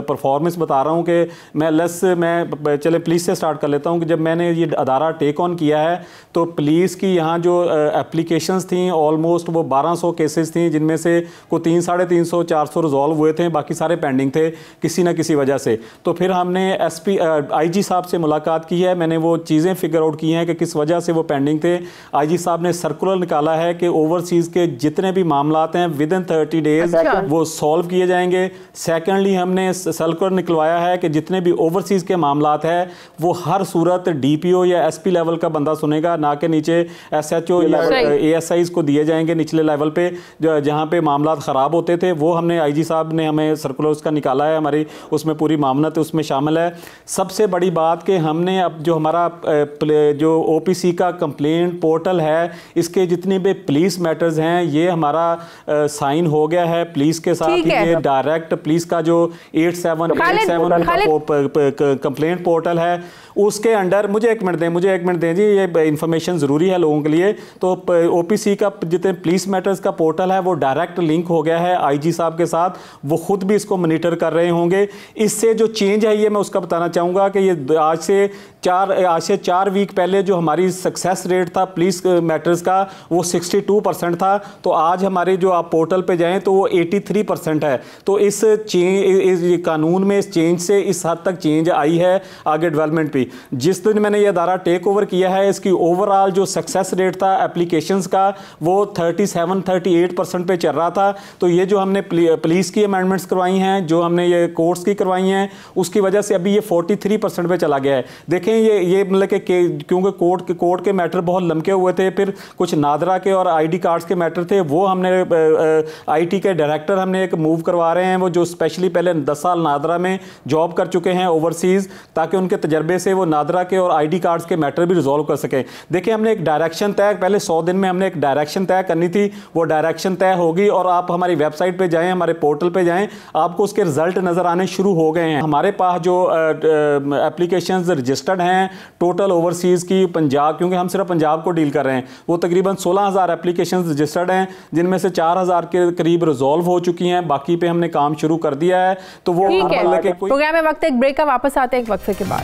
परफॉर्मेंस बता रहा हूँ कि मैं चले पुलिस से स्टार्ट कर लेता हूँ कि जब मैंने ये अदारा टेक ऑन किया है तो पुलिस की यहाँ जो एप्लीकेशंस थी ऑलमोस्ट वो 1200 केसेस थी, जिनमें से को 300, 400 रिजॉल्व हुए थे, बाकी सारे पेंडिंग थे किसी न किसी वजह से। तो फिर हमने IG साहब से मुलाकात की है, मैंने वो चीज़ें फिगर आउट की हैं कि किस वजह से वो पेंडिंग थे। IG साहब ने सर्कुलर निकाला है कि ओवरसीज़ के जितने भी मामलात हैं विद इन 30 डेज वो सॉल्व किए जाएंगे। सेकेंडली हमने सर्कुलर निकलवाया है कि जितने भी ओवरसीज़ के मामलात हैं वो हर सूरत DPO या SP लेवल का बंदा सुनेगा, ना कि नीचे SHO या ASIs को दिए जाएंगे निचले लेवल पे जहाँ पे मामलात ख़राब होते थे। वो हमने IG साहब ने हमें सर्कुलर उसका निकाला है, हमारी उसमें पूरी मामलत उसमें शामिल है। सबसे बड़ी बात कि हमने अब जो हमारा जो OPC का कंप्लेंट पोर्टल है, इसके जितने भी पुलिस मैटर्स हैं ये हमारा साइन हो गया है पुलिस के साथ ही। ये डायरेक्ट पुलिस का जो 8787 कंप्लेंट पोर्टल है उसके अंडर, मुझे एक मिनट दें जी, ये इंफॉर्मेशन ज़रूरी है लोगों के लिए। तो OPC का जितने पुलिस मैटर्स का पोर्टल है वो डायरेक्ट लिंक हो गया है IG साहब के साथ, वो खुद भी इसको मॉनिटर कर रहे होंगे। इससे जो चेंज है ये मैं उसका बताना चाहूँगा कि ये आज से 4 वीक पहले जो हमारी सक्सेस रेट था पुलिस मैटर्स का वो 62% था, तो आज हमारे जो आप पोर्टल पे जाएं तो वो 83% है। तो इस कानून में इस चेंज से इस हद तक चेंज आई है आगे डेवलपमेंट पे। जिस दिन मैंने ये अदारा टेक ओवर किया है इसकी ओवरऑल जो सक्सेस रेट था एप्लीकेशंस का वो 37-38% पे चल रहा था। तो ये जो हमने पुलिस की अमेंडमेंट्स करवाई हैं, जो हमने ये कोर्ट्स की करवाई हैं, उसकी वजह से अभी ये 43% पे चला गया है। देखें ये मतलब कि क्योंकि कोर्ट के मैटर बहुत लंबे हुए थे, फिर कुछ नादरा के और ID कार्ड्स के मैटर थे, वो हमने IT के डायरेक्टर हमने एक मूव करवा रहे हैं, वो जो स्पेशली पहले 10 साल नादरा में जॉब कर चुके हैं ओवरसीज़, ताकि उनके तजर्बे से वो नादरा के और ID कार्ड्स के मैटर भी रिजॉल्व कर सकें। देखिए हमने एक डायरेक्शन तय, पहले 100 दिन में हमने एक डायरेक्शन तय करनी थी, वो डायरेक्शन तय होगी और आप हमारी वेबसाइट पे जाएं, हमारे पोर्टल पे जाएं, आपको उसके रिजल्ट नज़र आने शुरू हो गए हैं। हमारे पास जो एप्लीकेशंस रजिस्टर्ड हैं टोटल ओवरसीज़ की पंजाब, क्योंकि हम सिर्फ पंजाब को डील कर रहे हैं, वो तकरीबन 16,000 एप्लीकेशंस रजिस्टर्ड हैं, जिनमें से 4,000 के करीब रिजॉल्व हो चुकी हैं, बाकी पे हमने काम शुरू कर दिया है। तो वो प्रोग्राम में वक्त एक ब्रेक का, वापस आते हैं एक वक्फे के बाद।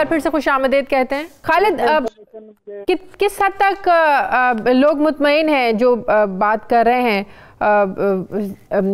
फिर से खुशामदीद कहते हैं। खालिद, किस हद तक लोग मुतमईन हैं जो बात कर रहे हैं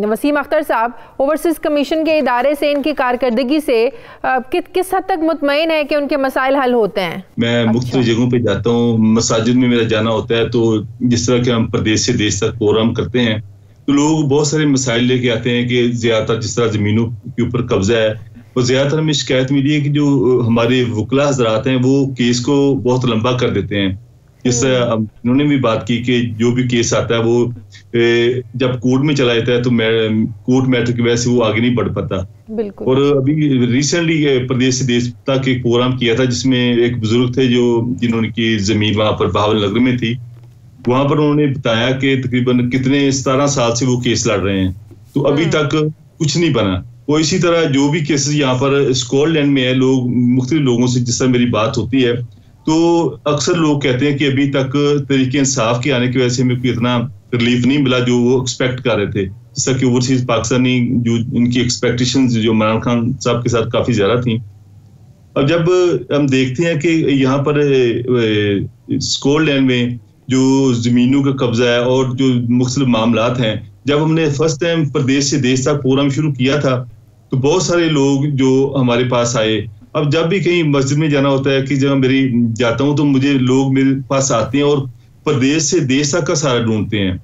वसीम अख्तर साहब, ओवरसीज़ कमीशन के इदारे से, इनकी कारकर्दगी से किस हद तक मुतमईन है कि उनके मसाइल हल होते हैं? मैं मुख्तलिफ जगहों पे जाता हूँ, मसाजिद में मेरा जाना होता है, तो जिस तरह के हम प्रदेश से देश तक प्रोग्राम करते हैं तो लोग बहुत सारे मसाइल लेके आते हैं कि ज़्यादातर जिस तरह ज़मीनों के ऊपर कब्जा है, और ज़्यादातर हमें शिकायत मिली है कि जो हमारे वकला हज़रात हैं वो केस को बहुत लंबा कर देते हैं। जिससे इन्होंने भी बात की कि जो भी केस आता है वो जब कोर्ट में चला जाता है तो कोर्ट मैटर की वजह से वो आगे नहीं बढ़ पाता। और अभी रिसेंटली प्रदेश से देश तक एक प्रोग्राम किया था जिसमें एक बुजुर्ग थे जिन्होंने की जमीन वहां पर बहावल नगर में थी। वहां पर उन्होंने बताया कि तकरीबन कितने 17 साल से वो केस लड़ रहे हैं, तो अभी तक कुछ नहीं बना। वो इसी तरह जो भी केसेस यहाँ पर स्कॉटलैंड में है, लोग मुख्तलिफ लोगों से जिस तरह मेरी बात होती है तो अक्सर लोग कहते हैं कि अभी तक तरीके इंसाफ के आने की वजह से मेरे को इतना रिलीफ नहीं मिला जो वो एक्सपेक्ट कर रहे थे। जैसा कि ओवरसीज पाकिस्तानी जो इनकी एक्सपेक्टेशंस जो इमरान खान साहब के साथ काफी ज्यादा थी। अब जब हम देखते हैं कि यहाँ पर स्कॉटलैंड में जो जमीनों का कब्जा है और जो मुख्तलिफ मामलात हैं, जब हमने फर्स्ट टाइम प्रदेश से देश तक प्रोग्राम शुरू किया था तो बहुत सारे लोग जो हमारे पास आए। अब जब भी कहीं मस्जिद में जाना होता है कि जब मेरी जाता हूँ तो मुझे लोग मेरे पास आते हैं और प्रदेश से देश तक का सारा ढूंढते हैं।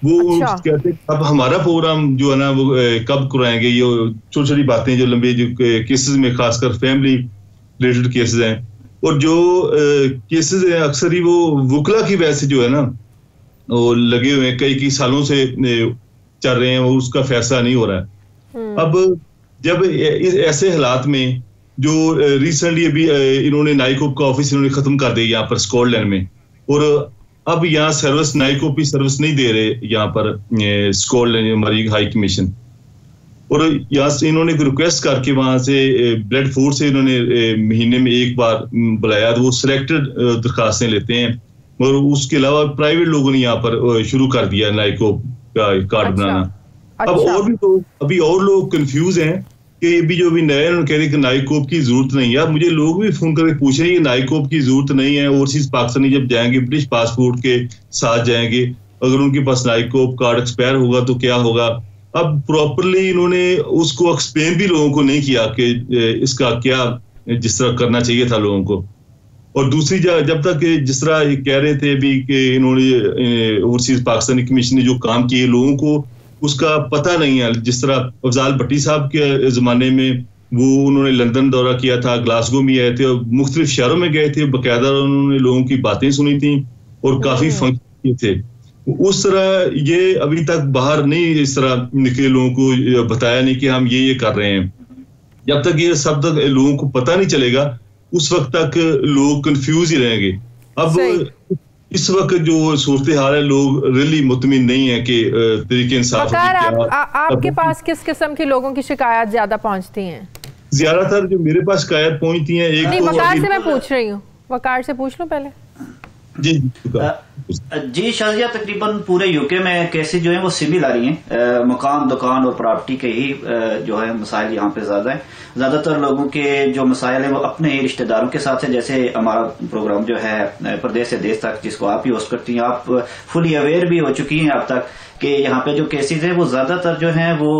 वो कहते हैं अब हमारा प्रोग्राम जो है ना वो कब कराएंगे। ये छोटी छोटी बातें जो लंबे जो केसेस में खासकर फैमिली रिलेटेड केसेस हैं और जो केसेस हैं अक्सर ही वो वकला की वजह से जो है ना वो लगे हुए हैं, कई सालों से चल रहे हैं और उसका फैसला नहीं हो रहा है। अब जब ऐसे हालात में जो रिसेंटली अभी इन्होंने नाइकोप का ऑफिस इन्होंने खत्म कर दिया यहाँ पर स्कॉटलैंड में, और अब यहाँ सर्विस नाइकोप की सर्विस नहीं दे रहे यहाँ पर स्कॉटलैंड हमारी हाई कमीशन। और यहाँ से इन्होंने रिक्वेस्ट करके वहां से ब्लड फोर्स से इन्होंने महीने में एक बार बुलाया, तो वो सिलेक्टेड दरखास्तें लेते हैं। और उसके अलावा प्राइवेट लोगों ने यहाँ पर शुरू कर दिया नाइकोप का कार्ड बनाना। अब और भी लोग अभी और लोग कंफ्यूज हैं कि ये भी जो भी नए उन्होंने कह रहे कि नाइकोप की जरूरत नहीं है। अब मुझे लोग भी फोन करके पूछ रहे हैं कि नाइकोप की जरूरत नहीं है, ओवरसीज पाकिस्तानी जब जाएंगे ब्रिटिश पासपोर्ट के साथ जाएंगे, अगर उनके पास नाइकोप कार्ड एक्सपायर होगा तो क्या होगा। अब प्रॉपरली इन्होंने उसको एक्सप्लेन भी लोगों को नहीं किया कि इसका क्या जिस तरह करना चाहिए था लोगों को। और दूसरी जब तक जिस तरह कह रहे थे अभी कि इन्होंने ओवरसीज पाकिस्तानी कमीशन ने जो काम किए लोगों को उसका पता नहीं है। जिस तरह अफजाल भट्टी साहब के जमाने में वो उन्होंने लंदन दौरा किया था, ग्लासगो में आए थे और मुख्तलिफ शहरों में गए थे, बाकायदा उन्होंने लोगों की बातें सुनी थी और काफी फंक्शन किए थे। उस तरह ये अभी तक बाहर नहीं इस तरह निकले, लोगों को बताया नहीं कि हम ये कर रहे हैं। जब तक ये सब तक लोगों को पता नहीं चलेगा उस वक्त तक लोग कंफ्यूज ही रहेंगे। अब इस वक्त जो सूरत हाल है लोग रियली मुतमिन नहीं है कि तरीके इंसाफ। आपके पास किस किस्म के लोगों की शिकायत ज्यादा पहुंचती हैं? ज्यादातर जो मेरे पास शिकायत पहुंचती हैं, एक नहीं, वकार से मैं पूछ रही हूँ, वकार से पूछ लो पहले। जी शाजिया, तकरीबन पूरे यूके में केसेस जो है वो सिमिलर ही हैं। मकान, दुकान और प्रॉपर्टी के ही जो है मसाइल यहाँ पे ज्यादा है। ज्यादातर लोगों के जो मसाइल है वो अपने ही रिश्तेदारों के साथ है। जैसे हमारा प्रोग्राम जो है प्रदेश से देश तक, जिसको आप ही होस्ट करती हैं, आप फुली अवेयर भी हो चुकी हैं अब तक कि यहाँ पे जो केसेस है वो ज्यादातर जो है वो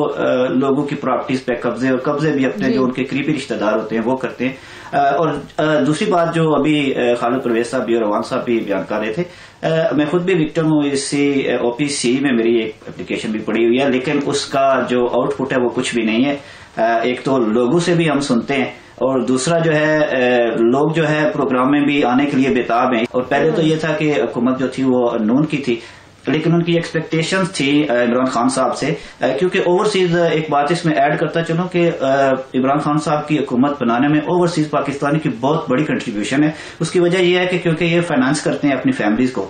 लोगों की प्रॉपर्टीज पे कब्जे भी अपने जो उनके करीबी रिश्तेदार होते हैं वो करते हैं। और दूसरी बात जो अभी खालिद परवेज साहब भी और अवान साहब भी बयान कर रहे थे, मैं खुद भी विक्टिम हूँ। इसी ओपीसी में मेरी एक एप्लीकेशन भी पड़ी हुई है, लेकिन उसका जो आउटपुट है वो कुछ भी नहीं है। एक तो लोगों से भी हम सुनते हैं और दूसरा जो है लोग जो है प्रोग्राम में भी आने के लिए बेताब हैं। और पहले तो ये था कि हुकूमत जो थी वो नून की थी, लेकिन उनकी एक्सपेक्टेशंस थी इमरान खान साहब से, क्योंकि ओवरसीज एक बात इसमें ऐड करता चलो कि इमरान खान साहब की हुकूमत बनाने में ओवरसीज पाकिस्तानी की बहुत बड़ी कंट्रीब्यूशन है। उसकी वजह यह है कि क्योंकि ये फाइनेंस करते हैं अपनी फैमिलीज को,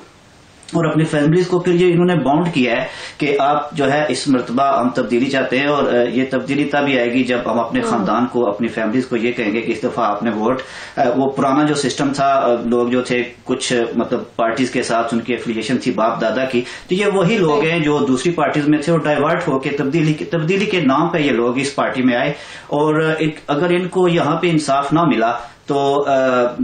और अपनी फैमिलीज को फिर ये इन्होंने बाउंड किया है कि आप जो है इस मरतबा हम तब्दीली चाहते हैं। और ये तब्दीली तभी आएगी जब हम अपने खानदान को, अपनी फैमिलीज को ये कहेंगे कि इस दफा आपने वोट, वो पुराना जो सिस्टम था, लोग जो थे कुछ मतलब पार्टीज के साथ उनकी एफिलिएशन थी बाप दादा की, तो ये वही लोग हैं जो दूसरी पार्टीज में थे और डाइवर्ट होकर तब्दीली के नाम पर ये लोग इस पार्टी में आए। और अगर इनको यहाँ पे इंसाफ ना मिला तो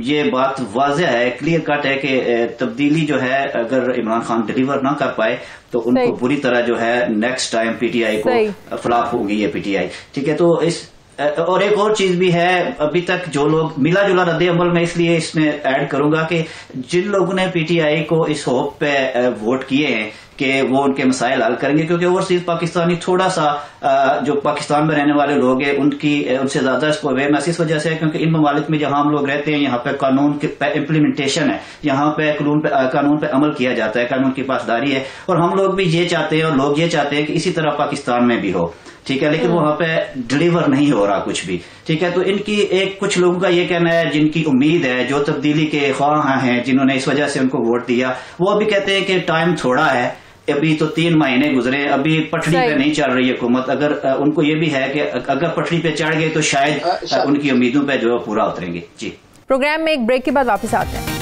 ये बात वाज़ेह है, क्लियर कट है कि तब्दीली जो है अगर इमरान खान डिलीवर ना कर पाए तो उनको बुरी तरह जो है नेक्स्ट टाइम पीटीआई को फ्लॉप होगी ये पीटीआई। ठीक है, तो इस और एक और चीज भी है, अभी तक जो लोग मिला जुला रद्द अमल में इसमें ऐड करूंगा कि जिन लोगों ने पीटीआई को इस होप पे वोट किए हैं कि वो उनके मसाइल हल करेंगे, क्योंकि ओवरसीज पाकिस्तानी थोड़ा सा जो पाकिस्तान में रहने वाले लोग हैं उनसे ज्यादा इसको अवेयरनेस इस वजह से है क्योंकि इन ममालिक में जहां हम लोग रहते हैं यहाँ पे कानून पे इम्प्लीमेंटेशन है, यहाँ पे कानून पे अमल किया जाता है, कानून की पासदारी है, और हम लोग भी ये चाहते हैं और लोग ये चाहते हैं कि इसी तरह पाकिस्तान में भी हो, ठीक है, लेकिन वहां पे डिलीवर नहीं हो रहा कुछ भी, ठीक है। तो इनकी एक कुछ लोगों का ये कहना है, जिनकी उम्मीद है, जो तब्दीली के ख्वाह हैं, जिन्होंने इस वजह से उनको वोट दिया, वो अभी कहते हैं कि टाइम थोड़ा है, अभी तो 3 महीने गुजरे, अभी पटरी पे नहीं चढ़ रही हुकूमत। अगर उनको ये भी है कि अगर पटरी पे चढ़ गए तो शायद उनकी उम्मीदों पे जो पूरा उतरेंगे। जी, प्रोग्राम में एक ब्रेक के बाद वापस आते हैं।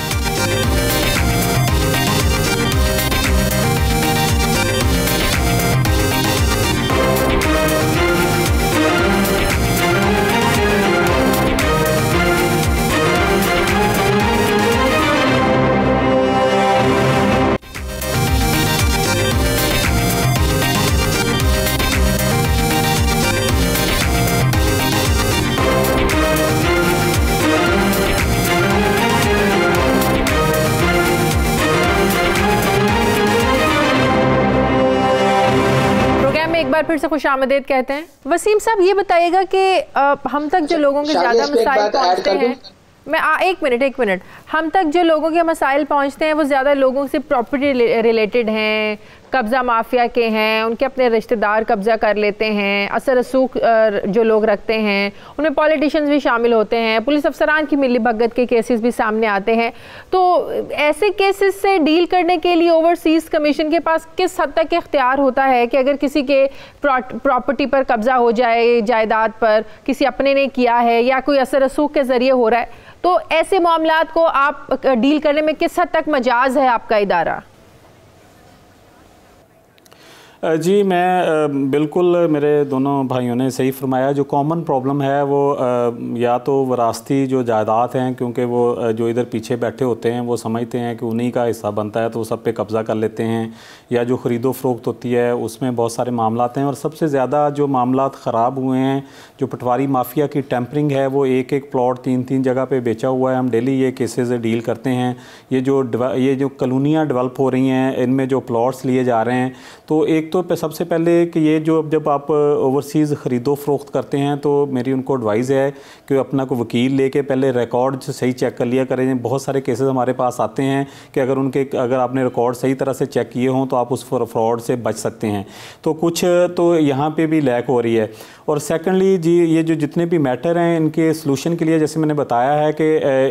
फिर से खुशामदीद कहते हैं। वसीम साहब, ये बताइएगा कि हम तक जो लोगों के ज्यादा मसाइल पहुंचते हैं, मैं एक मिनट, हम तक जो लोगों के मसाइल पहुंचते हैं वो ज़्यादा लोगों से प्रॉपर्टी रिलेटेड हैं, कब्ज़ा माफिया के हैं, उनके अपने रिश्तेदार कब्ज़ा कर लेते हैं, असर रसूख जो लोग रखते हैं, उनमें पॉलिटिशियंस भी शामिल होते हैं, पुलिस अफसरान की मिली भगत के केसेस भी सामने आते हैं। तो ऐसे केसेस से डील करने के लिए ओवरसीज़ कमीशन के पास किस हद तक इख्तियार होता है कि अगर किसी के प्रॉपर्टी पर कब्ज़ा हो जाए, जायदाद पर किसी अपने ने किया है या कोई असर रसूख के ज़रिए हो रहा है, तो ऐसे मामलात को आप डील करने में किस हद तक मजाज है आपका इदारा? जी, मैं बिल्कुल, मेरे दोनों भाइयों ने सही फरमाया। जो कॉमन प्रॉब्लम है वो या तो वरासती जो जायदाद हैं, क्योंकि वो जो इधर पीछे बैठे होते हैं वो समझते हैं कि उन्हीं का हिस्सा बनता है तो वो सब पे कब्ज़ा कर लेते हैं, या जो ख़रीदो फ़रोख्त होती है उसमें बहुत सारे मामलात हैं। और सबसे ज़्यादा जो मामलात ख़राब हुए हैं, जो पटवारी माफिया की टेम्परिंग है, वो एक प्लॉट 3 जगह पर बेचा हुआ है। हम डेली ये केसेस डील करते हैं। ये जो कॉलोनियाँ डेवलप हो रही हैं, इनमें जो प्लॉट्स लिए जा रहे हैं, तो एक तो सबसे पहले कि ये जो जब आप ओवरसीज़ ख़रीदो फ़रोख्त करते हैं तो मेरी उनको एडवाइस है कि अपना को वकील लेके पहले रिकॉर्ड सही चेक कर लिया करें। बहुत सारे केसेस हमारे पास आते हैं कि अगर आपने रिकॉर्ड सही तरह से चेक किए हों तो आप उस फ्रॉड से बच सकते हैं। तो कुछ तो यहाँ पे भी लैक हो रही है। और सेकेंडली जी, ये जो जितने भी मैटर हैं इनके सलूशन के लिए जैसे मैंने बताया है कि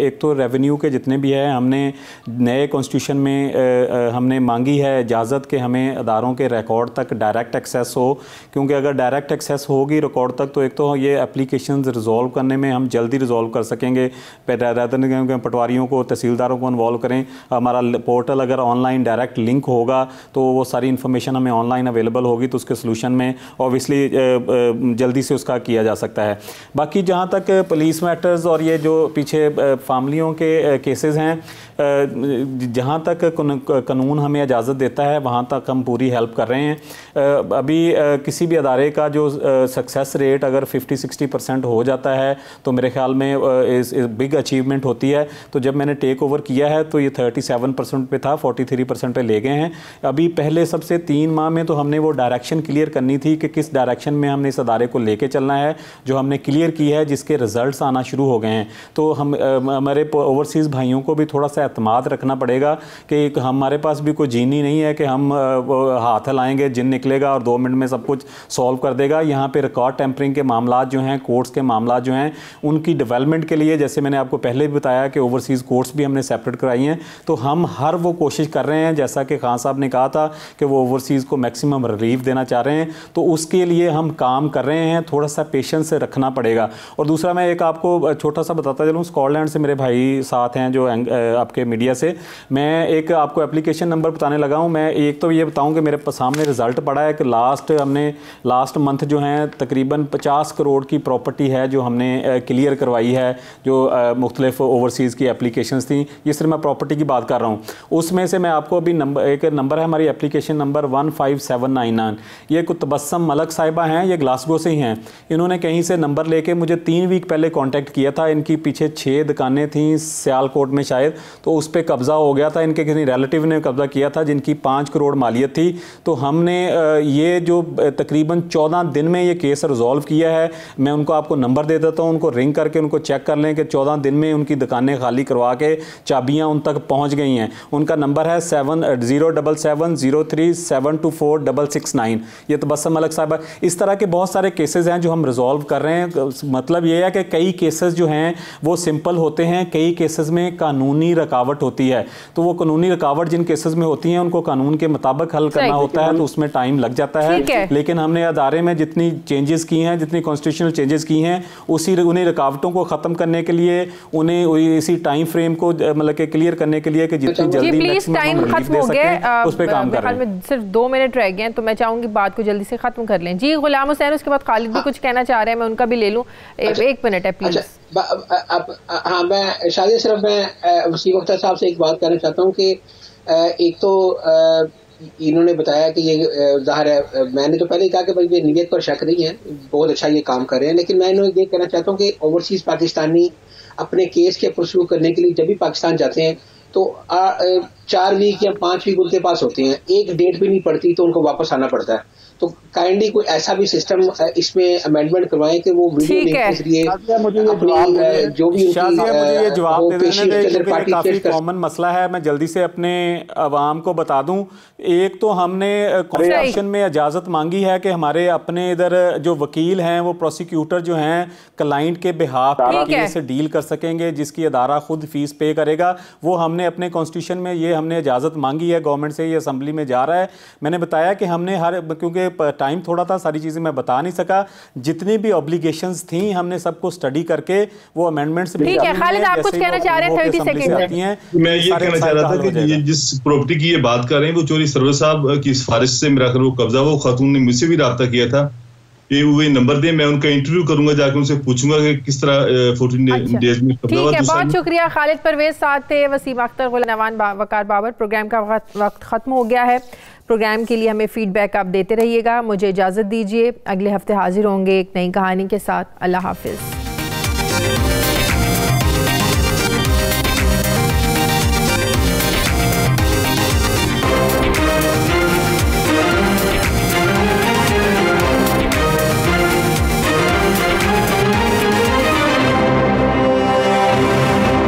एक तो रेवेन्यू के जितने भी है, हमने नए कॉन्स्टिट्यूशन में हमने मांगी है इजाज़त कि हमें अदारों के रिकॉर्ड तक डायरेक्ट एक्सेस हो, क्योंकि अगर डायरेक्ट एक्सेस होगी रिकॉर्ड तक तो एक तो ये एप्लीकेशंस रिजॉल्व करने में हम जल्दी रिजॉल्व कर सकेंगे, पटवारियों को, तहसीलदारों को इन्वॉल्व करें। हमारा पोर्टल अगर ऑनलाइन डायरेक्ट लिंक होगा तो वो सारी इन्फॉर्मेशन हमें ऑनलाइन अवेलेबल होगी, तो उसके सलूशन में ऑब्वियसली जल्दी से उसका किया जा सकता है। बाकी जहाँ तक पुलिस मैटर्स और ये जो पीछे फैमिलियों के केसेस हैं, जहाँ तक कानून हमें इजाज़त देता है वहाँ तक हम पूरी हेल्प कर रहे हैं। अभी किसी भी अदारे का जो सक्सेस रेट अगर 50-60% हो जाता है तो मेरे ख्याल में बिग अचीवमेंट होती है। तो जब मैंने टेक ओवर किया है तो ये 37% पे था, 43% पे ले गए हैं। अभी पहले सबसे 3 माह में तो हमने वो डायरेक्शन क्लियर करनी थी कि किस डायरेक्शन में हमने इस अदारे को लेके चलना है, जो हमने क्लियर की है, जिसके रिजल्ट्स आना शुरू हो गए हैं। तो हमारे ओवरसीज़ भाइयों को भी थोड़ा सा एतमाद रखना पड़ेगा कि हमारे पास भी कोई जीनी नहीं है कि हम हाथ हिलाएंगे, जिन निकलेगा और 2 मिनट में सब कुछ सॉल्व कर देगा। यहाँ पे रिकॉर्ड टेम्परिंग के मामला जो हैं, कोर्ट्स के मामला जो हैं, उनकी डेवलपमेंट के लिए जैसे मैंने आपको पहले भी बताया कि ओवरसीज़ कोर्ट्स भी हमने सेपरेट कराई हैं। तो हम हर वो कोशिश कर रहे हैं, जैसा कि खान साहब ने कहा था कि वो ओवरसीज़ को मैक्सिमम रिलीफ देना चाह रहे हैं, तो उसके लिए हम काम कर रहे हैं। थोड़ा सा पेशेंस से रखना पड़ेगा। और दूसरा मैं एक आपको छोटा सा बताता चलूँ, स्कॉटलैंड से मेरे भाई साथ हैं जो आपके मीडिया से, मैं एक आपको एप्लीकेशन नंबर बताने लगा हूँ। मैं एक तो ये बताऊँ कि मेरे सामने रिज़ल्ट पड़ा है कि लास्ट मंथ जो है तकरीबन 50 करोड़ की प्रॉपर्टी है जो हमने क्लियर करवाई है, जो मुख्तलिफ ओवरसीज़ की एप्लीकेशंस थी। ये सिर्फ मैं प्रॉपर्टी की बात कर रहा हूँ। उसमें से मैं आपको अभी एक नंबर है हमारी एप्लीकेशन नंबर 15799। ये कुछ तबस्सम मलक साहिबा हैं, ये ग्लासगो से ही हैं। इन्होंने कहीं से नंबर लेके मुझे 3 वीक पहले कॉन्टैक्ट किया था। इनकी पीछे 6 दुकानें थीं सियालकोट में शायद, तो उस पर कब्ज़ा हो गया था। इनके किसी रिलेटिव ने कब्ज़ा किया था जिनकी 5 करोड़ मालियत थी। तो हमने ये जो तकरीबन 14 दिन में ये केस रिजॉल्व किया है। मैं उनको आपको नंबर दे देता हूँ, उनको रिंग करके उनको चेक कर लें कि 14 दिन में उनकी दुकानें खाली करवा के चाबियाँ उन तक पहुँच गई हैं। उनका नंबर है 07703724669। ये तबस्सम मलक साहब। इस तरह के बहुत सारे केसेस हैं जो हम रिजॉल्व कर रहे हैं। मतलब ये है कि कई केसेस जो हैं वो सिंपल होते हैं, कई केसेस में कानूनी रुकावट होती है। तो वो कानूनी रुकावट जिन केसेस में होती है उनको कानून के मुताबिक हल करना होता है, तो उसमें टाइम लग जाता है। लेकिन हमने अदारे में जितनी चेंजेस की हैं, जितनी कॉन्स्टिट्यूशनल चेंजेस की हैं, उन्हीं रुकावटों को ख़त्म करने के लिए, उन्हें इसी टाइम फ्रेम को मतलब के क्लियर करने के लिए कि जितनी जल्दी टाइम खत्म हो गया, उस पर काम कर रहे हैं। सिर्फ 2 मिनट रह गए हैं, तो मैं चाहूँगी बात को जल्दी से ख़त्म कर लें। जी गुलाम हुसैन, उसके बाद खालिद भी कुछ कहना चाह रहे हैं, मैं उनका भी ले लूँ। 1 मिनट है प्लीज। हाँ, मैं शायद सिर्फ मैं वसीम अख्तर साहब से एक बात कहना चाहता हूँ कि एक तो इन्होंने बताया कि ये ज़ाहिर है, मैंने तो पहले ही कहा कि भाई ये नीयत पर शक नहीं है, बहुत अच्छा ये काम कर रहे हैं। लेकिन मैं इन्होंने ये कहना चाहता हूँ कि ओवरसीज़ पाकिस्तानी अपने केस के परस्यू करने के लिए जब भी पाकिस्तान जाते हैं तो 4 वीक या 5 वीक उनके पास होते हैं, एक डेट भी नहीं पड़ती तो उनको वापस आना पड़ता है। तो काइंडली कोई ऐसा भी सिस्टम इसमें अमेंडमेंट करवाएं कि वो वीडियो लिंक के जरिए जो भी मुझे जवाब दे देना। काफी कॉमन मसला है, मैं जल्दी से अपने अवाम को बता दूं। एक तो हमने कॉन्स्टिट्यूशन में इजाज़त मांगी है कि हमारे अपने इधर जो वकील हैं वो प्रोसिक्यूटर जो हैं क्लाइंट के बिहाफ केस से डील कर सकेंगे, जिसकी अदारा खुद फीस पे करेगा। वो हमने अपने कॉन्स्टिट्यूशन में ये हमने इजाज़त मांगी है गवर्नमेंट से, ये असम्बली में जा रहा है। मैंने बताया कि हमने क्योंकि टाइम थोड़ा था, सारी चीज़ें मैं बता नहीं सका, जितनी भी ऑब्लिगेशंस थी हमने सबको स्टडी करके वो अमेंडमेंट्स। ठीक है खालिद, आप कुछ कहना चाह रहे हैं? 30 सेकंड हैं। मैं ये कहना चाह रहा था कि ये जिस प्रॉपर्टी की ये बात कर रहे हैं वो चौधरी सरवर साहब की सिफारिश से मेरा वो कब्जा, वो खातून ने मुझसे भी रब्ता किया था। ये वो नंबर दे, मैं उनका इंटरव्यू करूंगा, जाकर उनसे पूछूंगा कि किस तरह 14 डेज में कब्जा हुआ। बहुत शुक्रिया। खालिद परवेज साथ थे, वसीम अख्तर, गुलनवान वकार बाबर। प्रोग्राम का वक्त खत्म हो गया है। प्रोग्राम के लिए हमें फीडबैक आप देते रहिएगा। मुझे इजाज़त दीजिए, अगले हफ्ते हाजिर होंगे एक नई कहानी के साथ। अल्लाह हाफिज़।